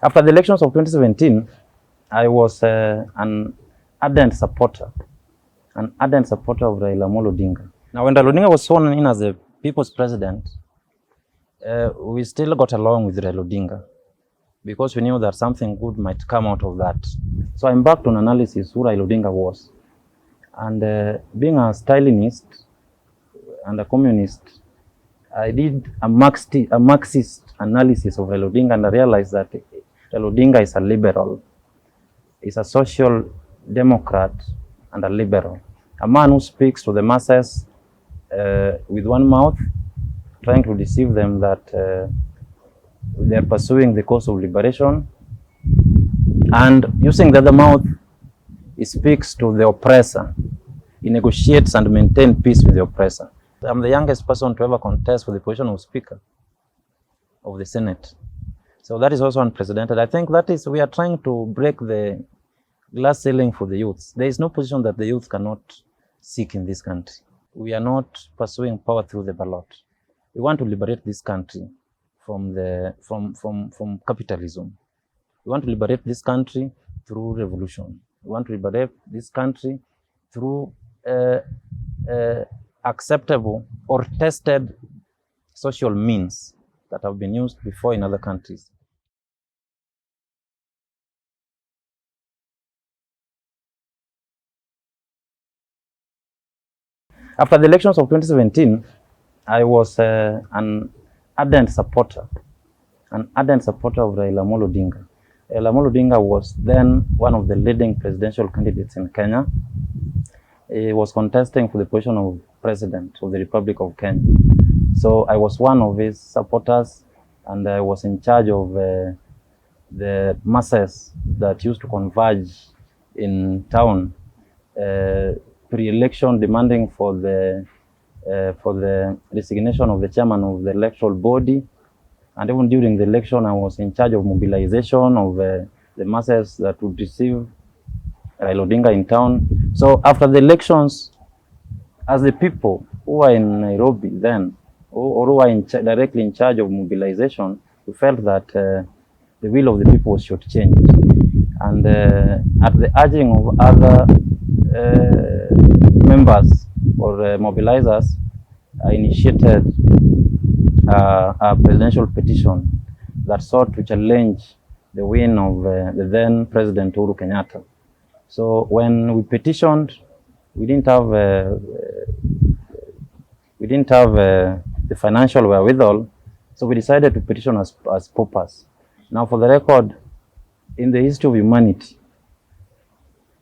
After the elections of 2017, I was an ardent supporter of Raila Odinga. Now, when Raila Odinga was sworn in as the people's president, we still got along with Raila Odinga because we knew that something good might come out of that. So I embarked on analysis who Raila Odinga was. And being a Stalinist and a communist, I did a Marxist analysis of Raila Odinga, and I realized that Raila Odinga is a liberal. He's a social democrat and a liberal. A man who speaks to the masses with one mouth, trying to deceive them that they are pursuing the cause of liberation, and using the other mouth, he speaks to the oppressor. He negotiates and maintains peace with the oppressor. I'm the youngest person to ever contest for the position of Speaker of the Senate. So that is also unprecedented. I think that is, we are trying to break the glass ceiling for the youths. There is no position that the youth cannot seek in this country. We are not pursuing power through the ballot. We want to liberate this country from capitalism. We want to liberate this country through revolution. We want to liberate this country through acceptable or tested social means that have been used before in other countries. After the elections of 2017, I was an ardent supporter of Raila Odinga. Raila Odinga was then one of the leading presidential candidates in Kenya. He was contesting for the position of president of the Republic of Kenya. So I was one of his supporters, and I was in charge of the masses that used to converge in town pre-election, demanding for the resignation of the chairman of the electoral body. And even during the election, I was in charge of mobilization of the masses that would receive Raila Odinga in town. So after the elections, as the people who were in Nairobi then, or who were directly in charge of mobilization, we felt that the will of the people was shortchanged. And at the urging of other members or mobilizers, I initiated a presidential petition that sought to challenge the win of the then President Uhuru Kenyatta. So when we petitioned, we didn't have the financial wherewithal, so we decided to petition as paupers. Now, for the record, in the history of humanity,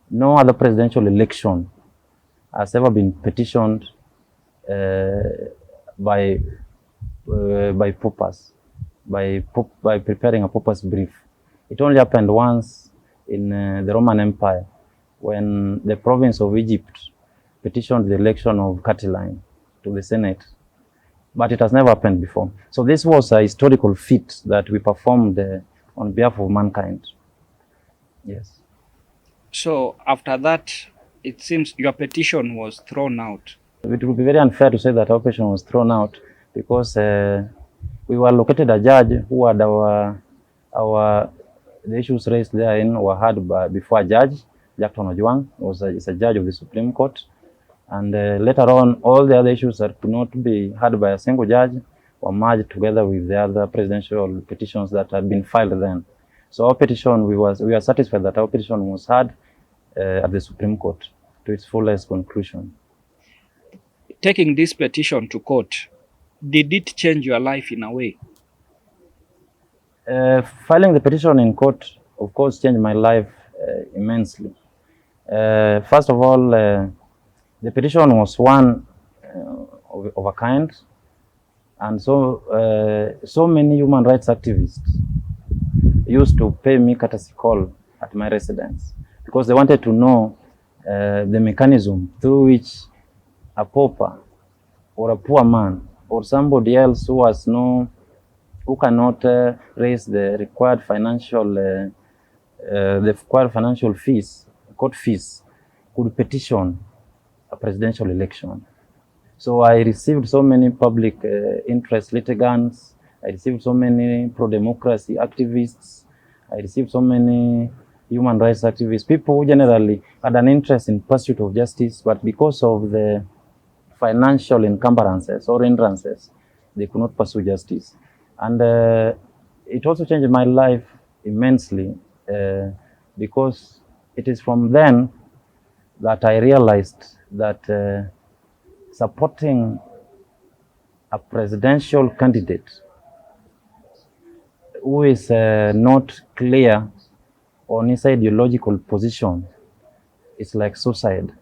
no other presidential election has ever been petitioned by paupers, by preparing a pauper's brief. It only happened once in the Roman Empire, when the province of Egypt petitioned the election of Catiline to the Senate. But it has never happened before. So this was a historical feat that we performed on behalf of mankind. Yes. So after that, it seems your petition was thrown out. It would be very unfair to say that our petition was thrown out, because we were allocated a judge who had the issues raised therein were heard before a judge, Jackton Ojwang, is a judge of the Supreme Court. And later on, all the other issues that could not be heard by a single judge were merged together with the other presidential petitions that had been filed then. So our petition, we are satisfied that our petition was heard at the Supreme Court to its fullest conclusion. Taking this petition to court, did it change your life in a way? Filing the petition in court, of course, changed my life immensely. First of all, the petition was one of a kind, and so many human rights activists used to pay me courtesy call at my residence, because they wanted to know the mechanism through which a pauper or a poor man or somebody else who cannot raise the required financial fees, court fees, could petition a presidential election. So I received so many public interest litigants. I received so many pro-democracy activists I received so many human rights activists, people who generally had an interest in pursuit of justice, but because of the financial encumbrances or hindrances, they could not pursue justice. And it also changed my life immensely because it is from then that I realized that supporting a presidential candidate who is not clear on his ideological position is like suicide,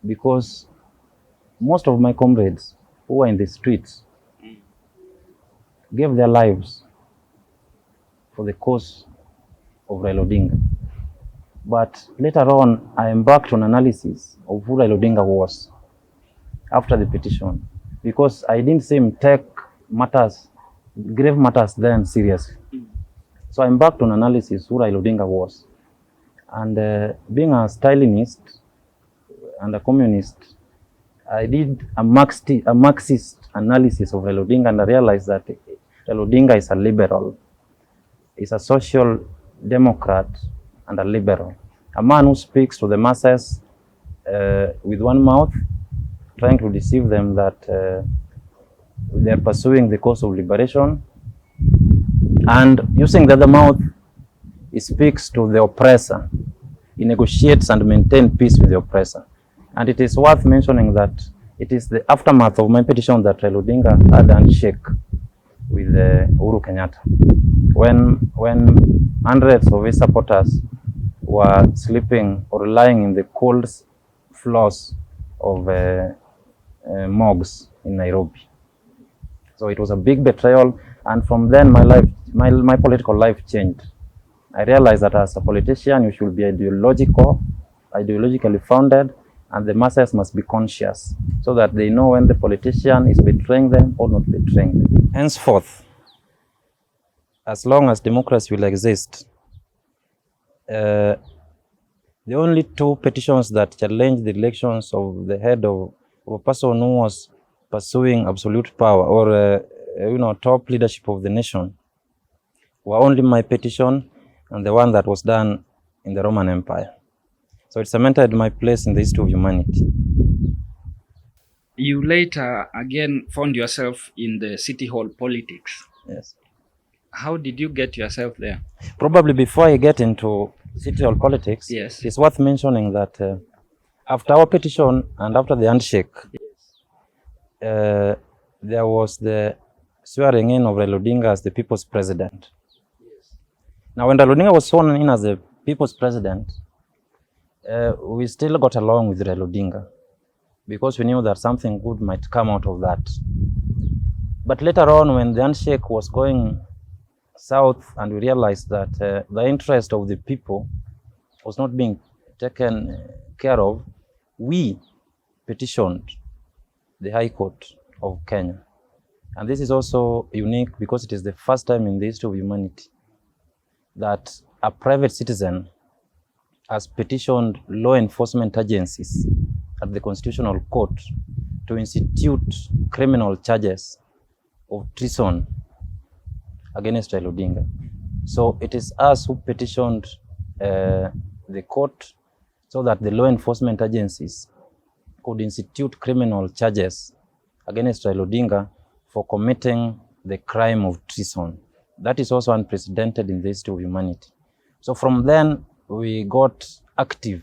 because most of my comrades who were in the streets gave their lives for the cause of Raila Odinga. But later on, I embarked on analysis of who Raila Odinga was after the petition, because I didn't see him take matters, grave matters then seriously. So I embarked on analysis who Raila Odinga was. And being a Stalinist and a communist, I did a Marxist analysis of Raila Odinga, and I realized that Raila Odinga is a liberal. He's a social democrat and a liberal. A man who speaks to the masses with one mouth, trying to deceive them that they're pursuing the cause of liberation, and using the other mouth, he speaks to the oppressor. He negotiates and maintains peace with the oppressor. And it is worth mentioning that it is the aftermath of my petition that Raila Odinga had a handshake with Uhuru Kenyatta. When hundreds of his supporters were sleeping or lying in the cold floors of morgues in Nairobi. So it was a big betrayal, and from then my political life changed. I realized that as a politician, you should be ideologically founded, and the masses must be conscious so that they know when the politician is betraying them or not betraying them. Henceforth, as long as democracy will exist, the only two petitions that challenged the elections of the head of a person who was pursuing absolute power or top leadership of the nation were only my petition and the one that was done in the Roman Empire. So it cemented my place in the history of humanity. You later again found yourself in the city hall politics. Yes. How did you get yourself there? Probably before I get into city hall politics, yes, it's worth mentioning that after our petition and after the handshake, there was the swearing in of Raila Odinga as the people's president. Yes. Now, when Raila Odinga was sworn in as the people's president, we still got along with Raila Odinga because we knew that something good might come out of that. But later on, when the handshake was going south and we realized that the interest of the people was not being taken care of, we petitioned the High Court of Kenya. And this is also unique because it is the first time in the history of humanity that a private citizen has petitioned law enforcement agencies at the Constitutional Court to institute criminal charges of treason against Raila Odinga. So it is us who petitioned the court so that the law enforcement agencies could institute criminal charges against Raila Odinga for committing the crime of treason. That is also unprecedented in the history of humanity. So from then, we got active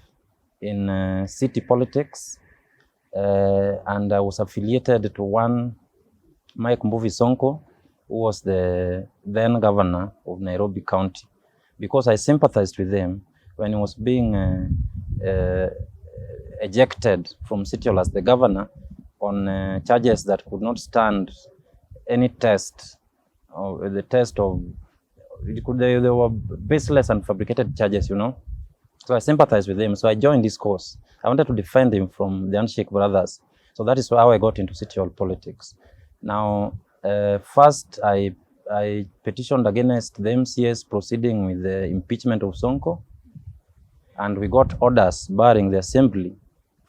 in city politics, and I was affiliated to one Mike Mbuvi Sonko, who was the then governor of Nairobi County, because I sympathized with him when he was being ejected from City Hall as the governor on charges that could not stand any test, or the test of, they were baseless and fabricated charges, you know. So I sympathized with him. So I joined this cause. I wanted to defend him from the Handshake brothers. So that is how I got into City Hall politics. Now, first I petitioned against the MCS proceeding with the impeachment of Sonko, and we got orders barring the assembly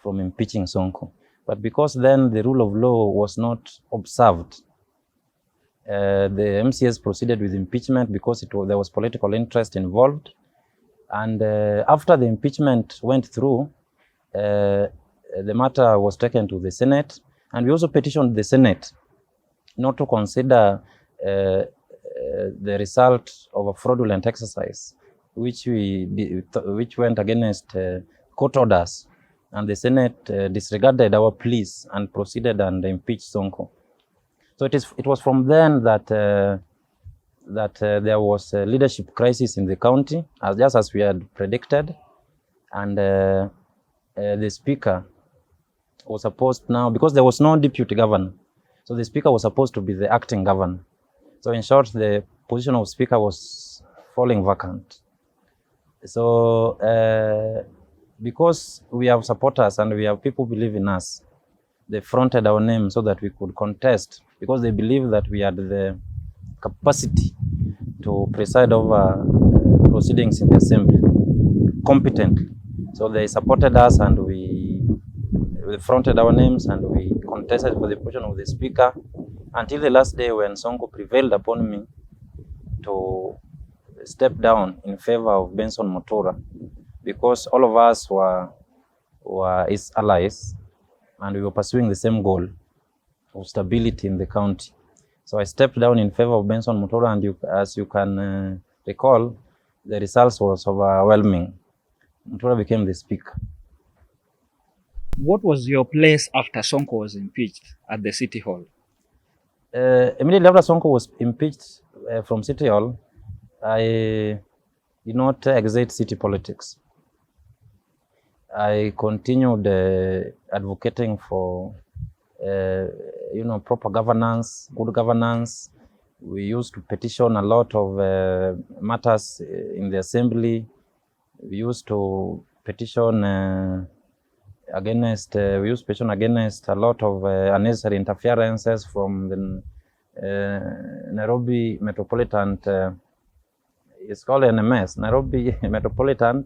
from impeaching Sonko. But because then the rule of law was not observed, The MCS proceeded with impeachment because there was political interest involved. And after the impeachment went through, the matter was taken to the Senate, and we also petitioned the Senate not to consider the result of a fraudulent exercise, which went against court orders, and the Senate disregarded our pleas and proceeded and impeached Sonko. So it was from then that there was a leadership crisis in the county, just as we had predicted, and the speaker was supposed now, because there was no deputy governor, so the speaker was supposed to be the acting governor. So in short, the position of speaker was falling vacant. So because we have supporters and we have people who believe in us, they fronted our name so that we could contest, because they believe that we had the capacity to preside over proceedings in the assembly competently. So they supported us, and we fronted our names, and we contested for the position of the speaker until the last day when Sonko prevailed upon me to step down in favor of Benson Motora, because all of us were his allies, and we were pursuing the same goal of stability in the county. So I stepped down in favor of Benson Motora, and as you can recall, the results was overwhelming. Motora became the speaker. What was your place after Sonko was impeached at the City Hall? Immediately after Sonko was impeached from City Hall, I did not exit city politics. I continued advocating for proper governance, good governance. We used to petition a lot of matters in the assembly. We used to petition against a lot of unnecessary interferences from the Nairobi Metropolitan, it's called NMS, Nairobi Metropolitan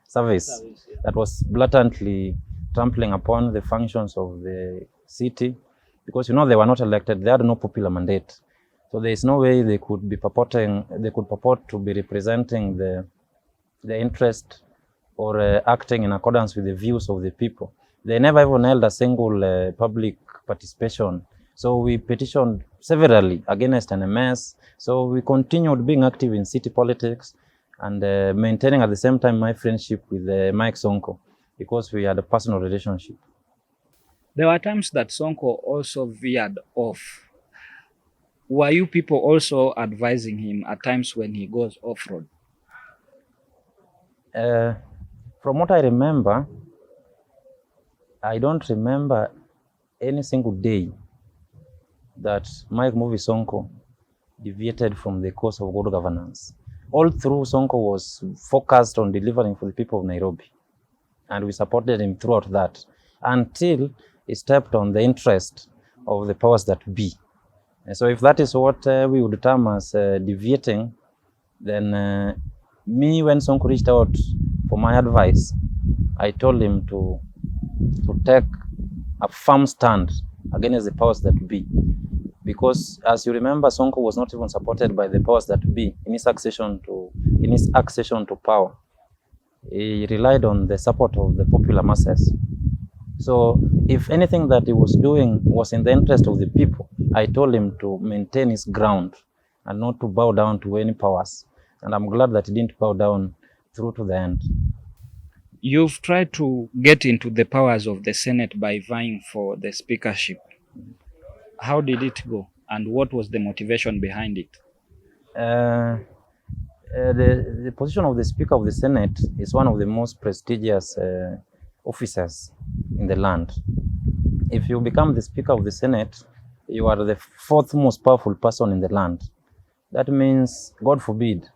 Service, yeah, that was blatantly trampling upon the functions of the city, because they were not elected, they had no popular mandate. So there is no way they could purport to be representing the interest or acting in accordance with the views of the people. They never even held a single public participation. So we petitioned severally against NMS. So we continued being active in city politics and maintaining at the same time my friendship with Mike Sonko, because we had a personal relationship. There were times that Sonko also veered off. Were you people also advising him at times when he goes off-road? From what I remember, I don't remember any single day that Mike Movie Sonko deviated from the course of good governance. All through, Sonko was focused on delivering for the people of Nairobi, and we supported him throughout that until he stepped on the interest of the powers that be. And so if that is what we would term as deviating, then when Sonko reached out for my advice, I told him to take a firm stand against the powers that be. Because as you remember, Sonko was not even supported by the powers that be in his accession to power. He relied on the support of the popular masses. So if anything that he was doing was in the interest of the people, I told him to maintain his ground and not to bow down to any powers. And I'm glad that he didn't bow down through to the end. You've tried to get into the powers of the Senate by vying for the speakership. How did it go, and what was the motivation behind it? The position of the Speaker of the Senate is one of the most prestigious officers in the land. If you become the Speaker of the Senate, you are the fourth most powerful person in the land. That means, God forbid,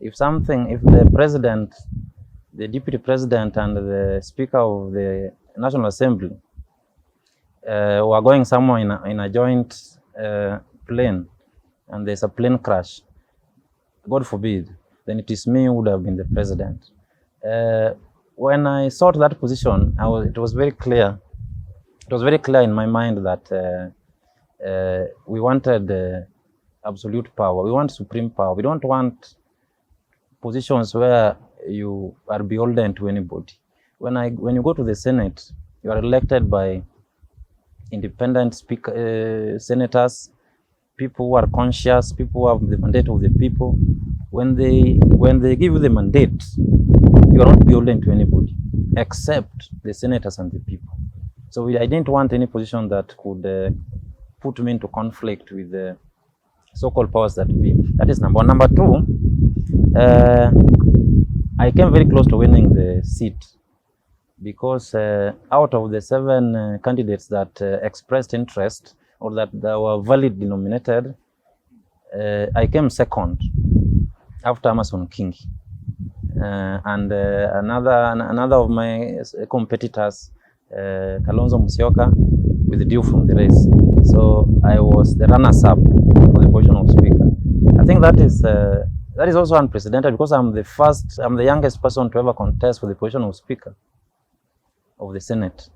if the President, the Deputy President, and the Speaker of the National Assembly were going somewhere in a joint plane, and there's a plane crash, God forbid, then it is me who would have been the president. When I sought that position, it was very clear. It was very clear in my mind that we wanted absolute power. We want supreme power. We don't want positions where you are beholden to anybody. When you go to the Senate, you are elected by independent senators, people who are conscious, people who have the mandate of the people. When they give you the mandate, you are not beholden to anybody except the senators and the people. So I didn't want any position that could put me into conflict with the so-called powers that be. That is number one. Number two, I came very close to winning the seat because out of the 7 candidates that expressed interest or that were validly nominated, I came second after Amason King. And another of my competitors, Kalonzo Musyoka, withdrew from the race. So I was the runners-up for the position of Speaker. I think that is also unprecedented because I'm the youngest person to ever contest for the position of Speaker of the Senate.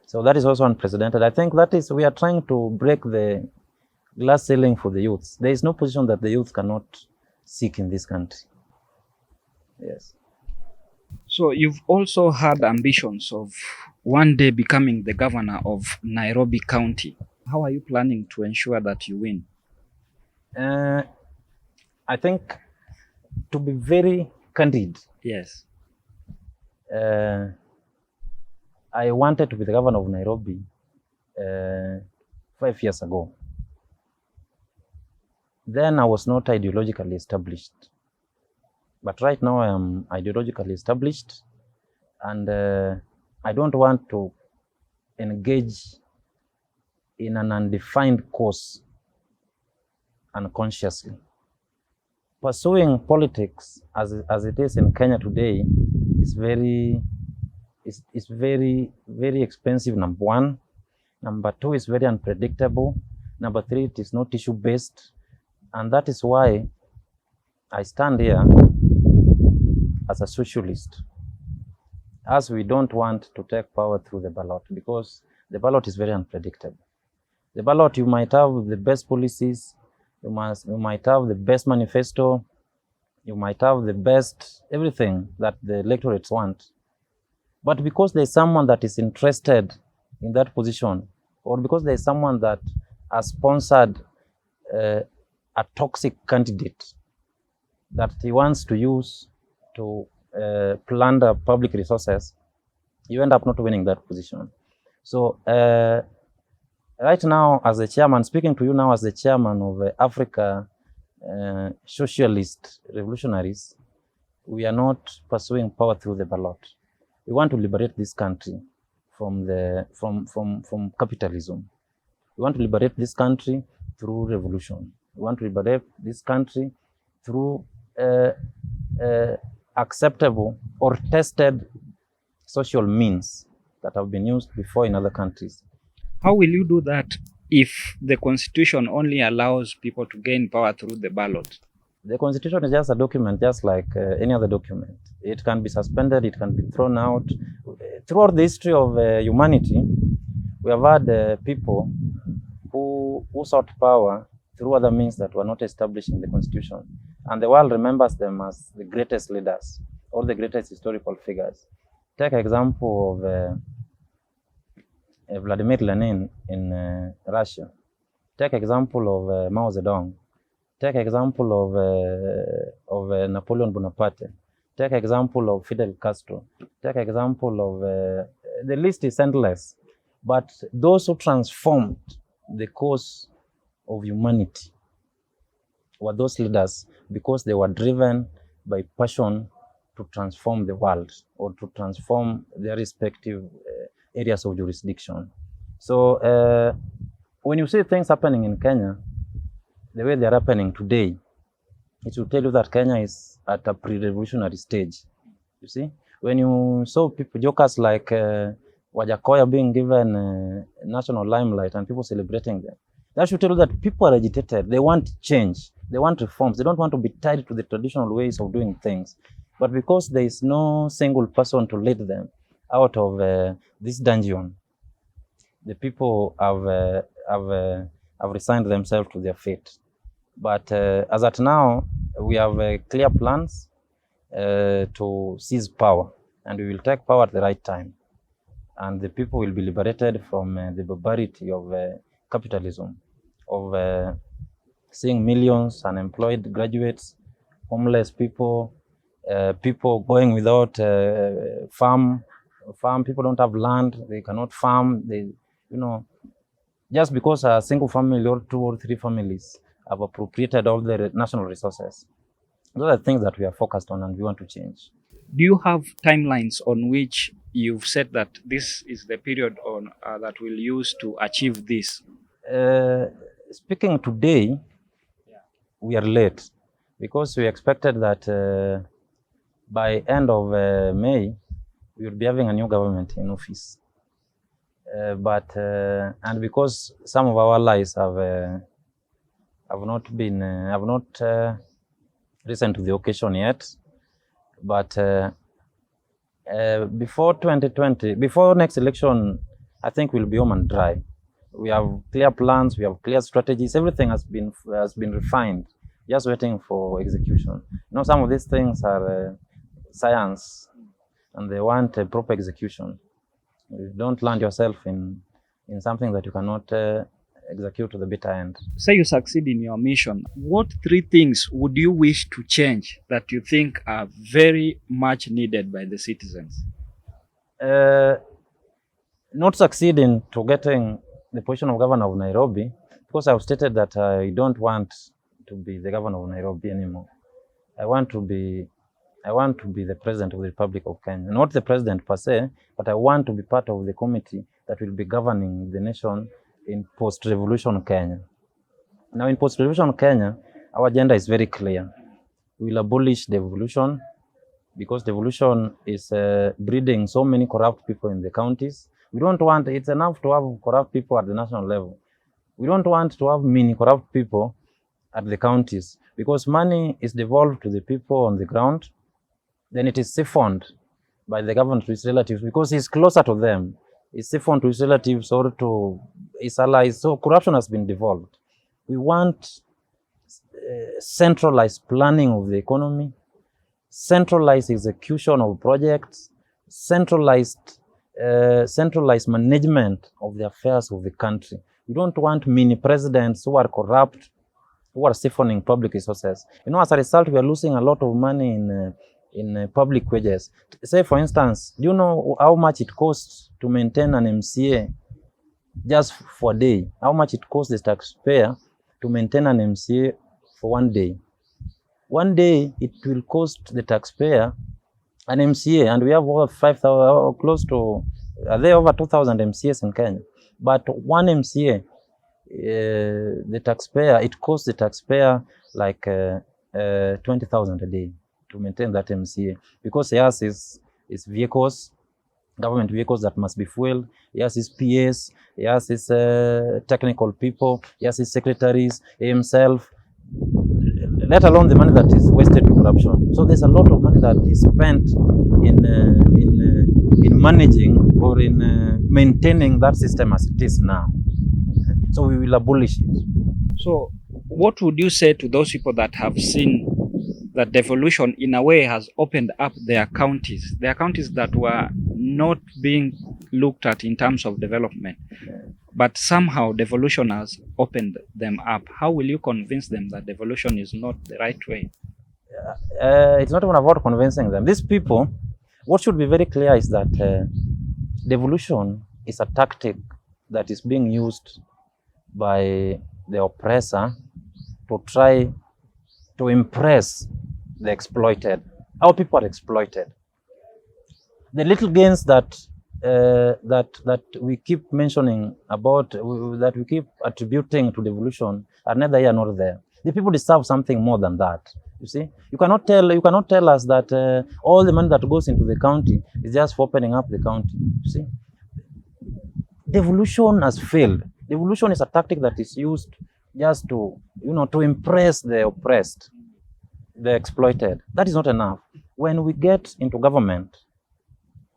So that is also unprecedented. I think we are trying to break the glass ceiling for the youths. There is no position that the youth cannot seek in this country. Yes. So you've also had ambitions of one day becoming the governor of Nairobi County. How are you planning to ensure that you win? I think, to be very candid, Yes. I wanted to be the governor of Nairobi 5 years ago. Then I was not ideologically established. But right now I am ideologically established, and I don't want to engage in an undefined course unconsciously. Pursuing politics as it is in Kenya today is very expensive, number one. Number two, is very unpredictable. Number three, it is not issue-based. And that is why I stand here as a socialist, as we don't want to take power through the ballot, because the ballot is very unpredictable. The ballot, you might have the best policies, you might have the best manifesto, you might have the best everything that the electorates want. But because there is someone that is interested in that position, or because there is someone that has sponsored a toxic candidate that he wants to use to plunder public resources, you end up not winning that position. So right now, as the chairman, speaking to you now as the chairman of Africa Socialist Revolutionaries, we are not pursuing power through the ballot. We want to liberate this country from capitalism. We want to liberate this country through revolution. We want to liberate this country through acceptable or tested social means that have been used before in other countries. How will you do that if the constitution only allows people to gain power through the ballot? The constitution is just a document, just like any other document. It can be suspended, it can be thrown out. Throughout the history of humanity, we have had people who sought power through other means that were not established in the constitution. And the world remembers them as the greatest leaders or the greatest historical figures. Take example of Vladimir Lenin in Russia. Take example of Mao Zedong. Take example of Napoleon Bonaparte. Take example of Fidel Castro. Take example of the list is endless. But those who transformed the course of humanity were those leaders because they were driven by passion to transform the world or to transform their respective areas of jurisdiction. So when you see things happening in Kenya, the way they are happening today, it will tell you that Kenya is at a pre-revolutionary stage. You see, when you saw people, jokers like Wajakoya being given national limelight and people celebrating them, that should tell you that people are agitated. They want change. They want reforms. They don't want to be tied to the traditional ways of doing things. But because there is no single person to lead them out of this dungeon, the people have resigned themselves to their fate. But as at now, we have clear plans to seize power, and we will take power at the right time. And the people will be liberated from the barbarity of capitalism, of seeing millions unemployed graduates, homeless people, people going without farm. People don't have land, they cannot farm. They, just because a single family or 2 or 3 families have appropriated all the national resources. Those are things that we are focused on and we want to change. Do you have timelines on which you've said that this is the period on that we'll use to achieve this? Speaking today, we are late because we expected that by end of May, we will be having a new government in office. And because some of our allies have not risen to the occasion yet, but before 2020, before next election, I think we'll be home and dry. We have clear plans, we have clear strategies. Everything has been refined, just waiting for execution. Some of these things are science, and they want a proper execution. You don't land yourself in something that you cannot execute to the bitter end. Say you succeed in your mission, what 3 things would you wish to change that you think are very much needed by the citizens? Not succeeding to getting the position of governor of Nairobi, because I've stated that I don't want to be the governor of Nairobi anymore. I want to be the president of the Republic of Kenya. Not the president per se, but I want to be part of the committee that will be governing the nation in post-revolution Kenya. Now, in post-revolution Kenya, our agenda is very clear. We will abolish devolution, because devolution is breeding so many corrupt people in the counties. We don't want, it's enough to have corrupt people at the national level. We don't want to have many corrupt people at the counties, because money is devolved to the people on the ground. Then it is siphoned by the government to its relatives, because it's closer to them. It's siphoned to its relatives or to its allies. So corruption has been devolved. We want centralized planning of the economy, centralized execution of projects, centralized management of the affairs of the country. We don't want mini presidents who are corrupt, who are siphoning public resources. As a result, we are losing a lot of money in public wages. Say, for instance, do you know how much it costs to maintain an MCA just for a day? How much it costs the taxpayer to maintain an MCA for 1 day? 1 day, it will cost the taxpayer an MCA, and we have over 5,000, close to, are there over 2,000 MCAs in Kenya? But 1 MCA, it costs the taxpayer like 20,000 a day to maintain that MCA, because yes, is vehicles, government vehicles that must be fueled. Yes, is PAs. Yes, is technical people. Yes, is secretaries, himself. Let alone the money that is wasted to corruption. So there's a lot of money that is spent in managing or in maintaining that system as it is now. So we will abolish it. So what would you say to those people that have seen that devolution in a way has opened up their counties that were not being looked at in terms of development, but somehow devolution has opened them up? How will you convince them that devolution is not the right way? It's not even about convincing them. These people, what should be very clear is that devolution is a tactic that is being used by the oppressor to try to impress the exploited. Our people are exploited. The little gains that we keep mentioning about, that we keep attributing to devolution, are neither here nor there. The people deserve something more than that. You see, you cannot tell us that all the money that goes into the county is just for opening up the county. You see, devolution has failed. Devolution is a tactic that is used just to impress the oppressed, the exploited. That is not enough. When we get into government,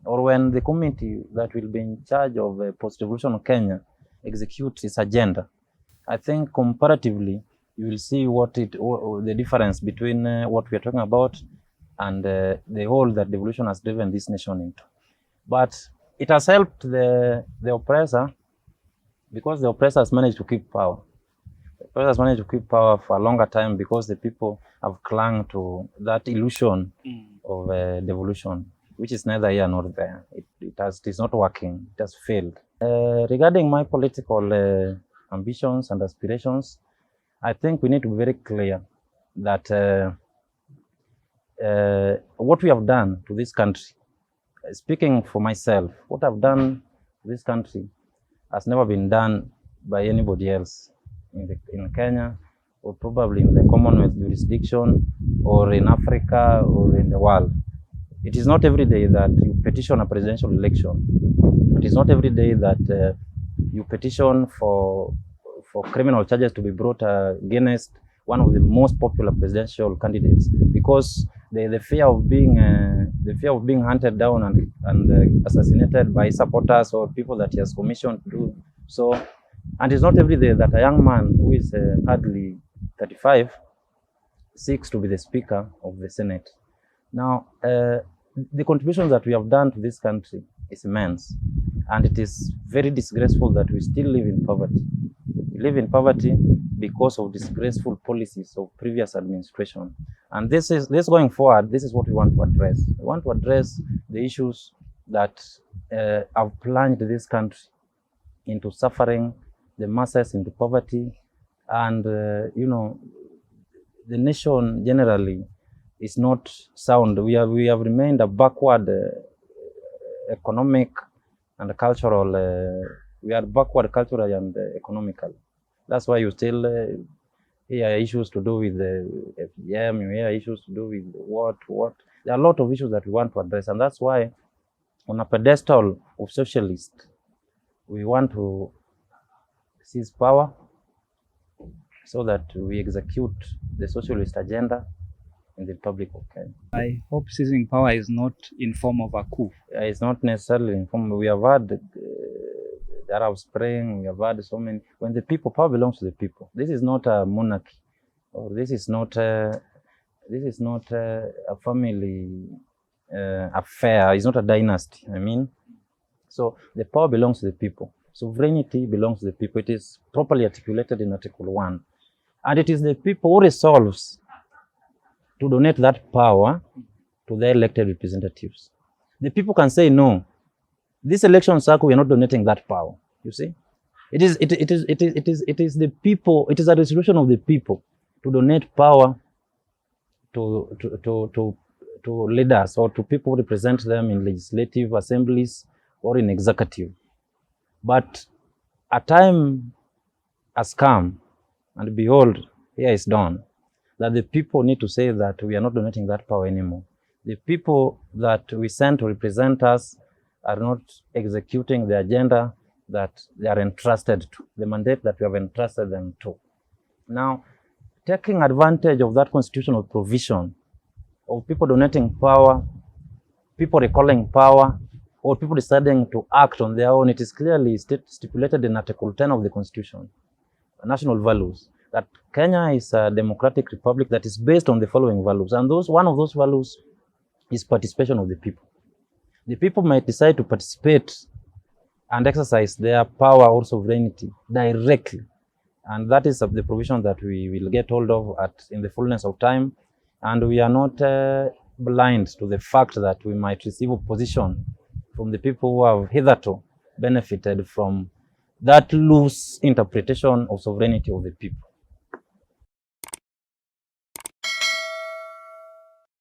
or when the committee that will be in charge of post-devolution Kenya executes its agenda, I think comparatively you will see the difference between what we are talking about and the hole that devolution has driven this nation into. But it has helped the oppressor, because the oppressor has managed to keep power. The oppressor has managed to keep power for a longer time because the people have clung to that illusion of devolution, which is neither here nor there. It is not working. It has failed. Regarding my political ambitions and aspirations, I think we need to be very clear that what we have done to this country, speaking for myself, what I've done to this country has never been done by anybody else in Kenya, or probably in the Commonwealth jurisdiction, or in Africa, or in the world. It is not every day that you petition a presidential election. It is not every day that you petition for criminal charges to be brought against one of the most popular presidential candidates, because the fear of being hunted down and assassinated by supporters or people that he has commissioned to do so. And it's not every day that a young man who is hardly 35 seeks to be the Speaker of the Senate. Now, the contributions that we have done to this country is immense, and it is very disgraceful that we still live in poverty. We live in poverty because of disgraceful policies of previous administration. And this going forward, this is what we want to address. We want to address the issues that have plunged this country into suffering, the masses into poverty, and the nation generally is not sound. We have remained a backward economic and cultural. We are backward culturally and economically. That's why you still hear issues to do with the FGM. You hear issues to do with what. There are a lot of issues that we want to address, and that's why, on a pedestal of socialists, we want to seize power so that we execute the socialist agenda in the Republic of Kenya. I hope seizing power is not in form of a coup. It's not necessarily in form. We have had the Arab Spring. We have had so many. When the people, power belongs to the people. This is not a monarchy, or this is not a family affair. It's not a dynasty. So the power belongs to the people. Sovereignty belongs to the people. It is properly articulated in Article 1. And it is the people who resolves to donate that power to their elected representatives. The people can say, no, this election cycle, we are not donating that power. You see? It is the people, it is a resolution of the people to donate power to leaders or to people who represent them in legislative assemblies or in executive. But a time has come, and behold, here is dawn, that the people need to say that we are not donating that power anymore. The people that we send to represent us are not executing the agenda that they are entrusted to, the mandate that we have entrusted them to. Now, taking advantage of that constitutional provision of people donating power, people recalling power, or people deciding to act on their own, it is clearly stipulated in Article 10 of the Constitution, national values, that Kenya is a democratic republic that is based on the following values. And one of those values is participation of the people. The people might decide to participate and exercise their power or sovereignty directly. And that is the provision that we will get hold of in the fullness of time. And we are not blind to the fact that we might receive opposition from the people who have hitherto benefited from that loose interpretation of sovereignty of the people.